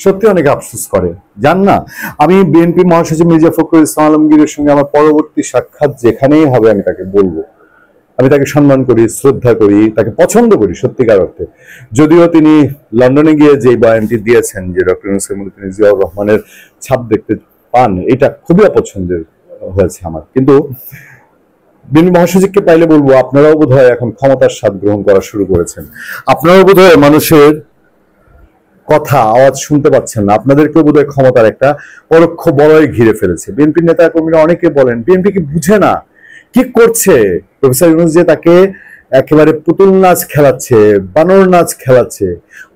সত্যি অনেক আফসোস করে। জান না, আমি বিএনপি মহাসচিব মির্জা ফখরুল ইসলাম আলমগীরের সঙ্গে আমার পরবর্তী সাক্ষাৎ যেখানেই হবে আমি তাকে বলবো, আমি তাকে সম্মান করি, শ্রদ্ধা করি, তাকে পছন্দ করি সত্যিকার অর্থে। যদিও তিনি লন্ডনে গিয়ে যে বয়ানটি দিয়েছেন যে ডক্টর ইউনূসের মধ্যে তিনি জিয়াউর রহমানের ছাপ দেখতে পান, এটা খুবই অপছন্দের হয়েছে আমার। কিন্তু বিএনপি মহাসচিবকে পাইলে বলবো, আপনারাও বোধহয় এখন ক্ষমতার স্বাদ গ্রহণ করা শুরু করেছেন, আপনারাও বোধহয় মানুষের কথা আওয়াজ শুনতে পাচ্ছেন না, আপনাদেরকেও বোধহয় ক্ষমতার একটা পরোক্ষ বলয় ঘিরে ফেলেছে। বিএনপির নেতা কর্মীরা অনেকে বলেন বিএনপি কি বুঝে না কি করছে, প্রফেসর ইউনূস যে তাকে একেবারে পুতুল নাচ খেলাচ্ছে, বানর নাচ খেলাচ্ছে।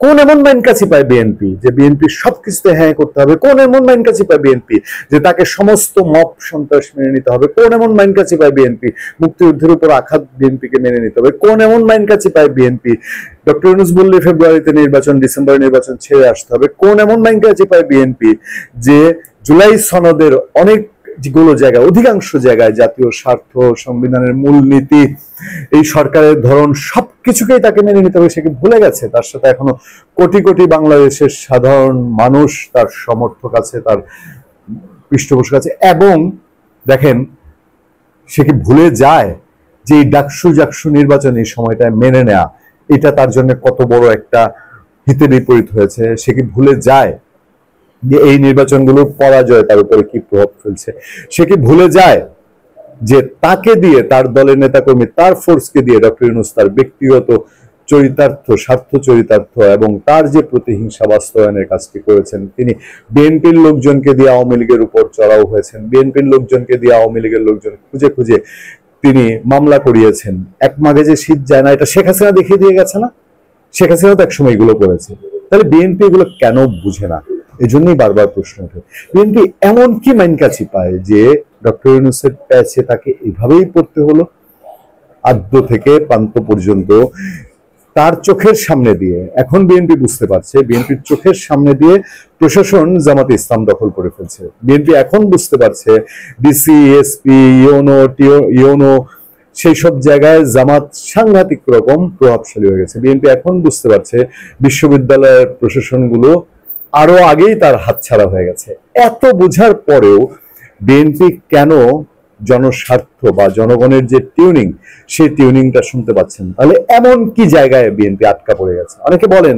কোন এমন মাইন কাছি পায় বিএনপি যে বিএনপি সবকিছুতে হ্যাঁ করতে হবে? কোন এমন মাইন কাছি পায় বিএনপি যে তাকে সমস্ত মব সন্ত্রাস মেনে নিতে হবে? কোন এমন মাইন কাছি পায় বিএনপি মুক্তিযুদ্ধের উপর আঘাত বিএনপিকে মেনে নিতে হবে? কোন এমন মাইন কাছি পায় বিএনপি ডক্টর ইউনূস বললে ফেব্রুয়ারিতে নির্বাচন, ডিসেম্বরে নির্বাচন ছেড়ে আসতে হবে? কোন এমন মাইন কাছি পায় বিএনপি যে জুলাই সনদের অনেক যেগুলো জায়গায়, অধিকাংশ জায়গায় জাতীয় স্বার্থ, সংবিধানের মূলনীতি, এই সরকারের ধরন সবকিছুকেই তাকে মেনে নিতে হবে, সে কি ভুলে গেছে? তার সাথে এখনো কোটি কোটি বাংলাদেশের সাধারণ মানুষ তার সমর্থক আছে, তার পৃষ্ঠপোষক আছে। এবং দেখেন, সে কি ভুলে যায় যে এই ডাকসু নির্বাচন এই সময়টায় মেনে নেয়া এটা তার জন্য কত বড় একটা হিতে বিপরীত হয়েছে? সে কি ভুলে যায় যে এই নির্বাচনগুলোর পরাজয় তার উপরে কি প্রভাব ফেলছে? সে কি ভুলে যায় যে তাকে দিয়ে, তার দলের নেতাকর্মী, তার ফোর্সকে দিয়ে ডক্টর ইউনূস তার ব্যক্তিগত চরিতার্থ, স্বার্থ চরিতার্থ এবং তার যে প্রতিহিংসা বাস্তবায়নের কাজটি করেছেন? তিনি বিএনপির লোকজনকে দিয়ে আওয়ামী লীগের উপর চড়াও হয়েছেন, বিএনপির লোকজনকে দিয়ে আওয়ামী লীগের লোকজন খুঁজে খুঁজে তিনি মামলা করিয়েছেন। এক মাঘে যে শীত যায় না, এটা শেখ হাসিনা দেখিয়ে দিয়ে গেছে না? শেখ হাসিনা তো একসময় এগুলো করেছে। তাহলে বিএনপি এগুলো কেন বুঝে না? এই জন্যই বারবার প্রশ্ন ওঠে, বিএনপি এমন কি মাইন কাছি পায় যে ডক্টর ইউনূসের প্যাচে তাকে এভাবেই পড়তে হলো? আদ্য থেকে প্রান্ত পর্যন্ত তার চোখের সামনে দিয়ে এখন বিএনপি বুঝতে পারছে, বিএনপির চোখের সামনে দিয়ে প্রশাসন জামাতে ইসলাম দখল করে ফেলছে। বিএনপি এখন বুঝতে পারছে ডিসি, এসপি, ইউনো সেই সব জায়গায় জামাত সাংঘাতিক রকম প্রভাবশালী হয়ে গেছে। বিএনপি এখন বুঝতে পারছে বিশ্ববিদ্যালয়ের প্রশাসনগুলো আরো আগেই তার হাতছাড়া হয়ে গেছে। এত বোঝার পরেও বিএনপি কেন জনস্বার্থ বা জনগণের যে টিউনিং, সেই টিউনিংটা শুনতে পাচ্ছেন? তাহলে এমন কি জায়গায় বিএনপি আটকা পড়ে গেছে? অনেকে বলেন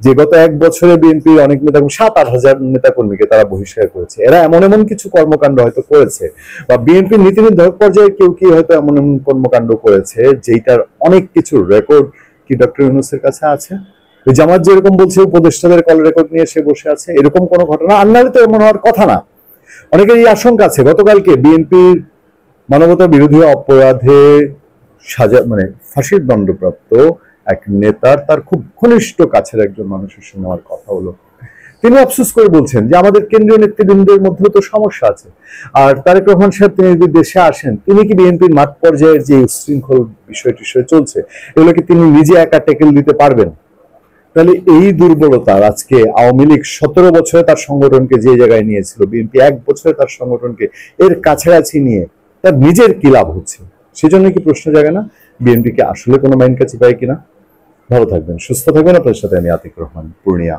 যে গত এক বছরে বিএনপি অনেক নেতাকর্মী, 7-8 হাজার নেতাকর্মীকে তারা বহিষ্কার করেছে। এরা এমন এমন কিছু কর্মকাণ্ড হয়তো করেছে, বা বিএনপির নীতি নির্ধারক পর্যায়ে কেউ কি হয়তো এমন এমন কর্মকাণ্ড করেছে যেটার অনেক কিছু রেকর্ড কি ডক্টর ইউনূসের কাছে আছে? জামাত যেরকম বলছে উপদেষ্টাদের কল রেকর্ড নিয়ে সে বসে আছে, এরকম কোনো ঘটনা আর নাহলে তো এমন হওয়ার কথা না। অনেকের এই আশঙ্কা আছে। গতকালকে বিএনপির মানবতা বিরোধী অপরাধে সাজা মানে ফাঁসির দণ্ডপ্রাপ্ত এক নেতার তার খুব ঘনিষ্ঠ কাছের একজন মানুষের সঙ্গে আমার কথা হলো। তিনি আফসোস করে বলছেন যে আমাদের কেন্দ্রীয় নেতৃবৃন্দের মধ্যে তো সমস্যা আছে, আর তারেক রহমান সাহেব তিনি যদি দেশে আসেন, তিনি কি বিএনপির মাঠ পর্যায়ে যে উচ্ছৃঙ্খল বিষয় চলছে এগুলো কি তিনি নিজে একা টেকেল দিতে পারবেন? তাহলে এই দুর্বলতার আজকে আওয়ামী লীগ 17 বছরে তার সংগঠনকে যে জায়গায় নিয়েছিল, বিএনপি 1 বছরে তার সংগঠনকে এর কাছাকাছি নিয়ে তার নিজের কি লাভ হচ্ছে? সেজন্য কি প্রশ্ন জাগে না বিএনপি কে আসলে কোনো মাইন কাছি পায় কিনা? ভালো থাকবেন, সুস্থ থাকবেন। আপনার সাথে আমি আতিক রহমান, পূর্ণিয়া।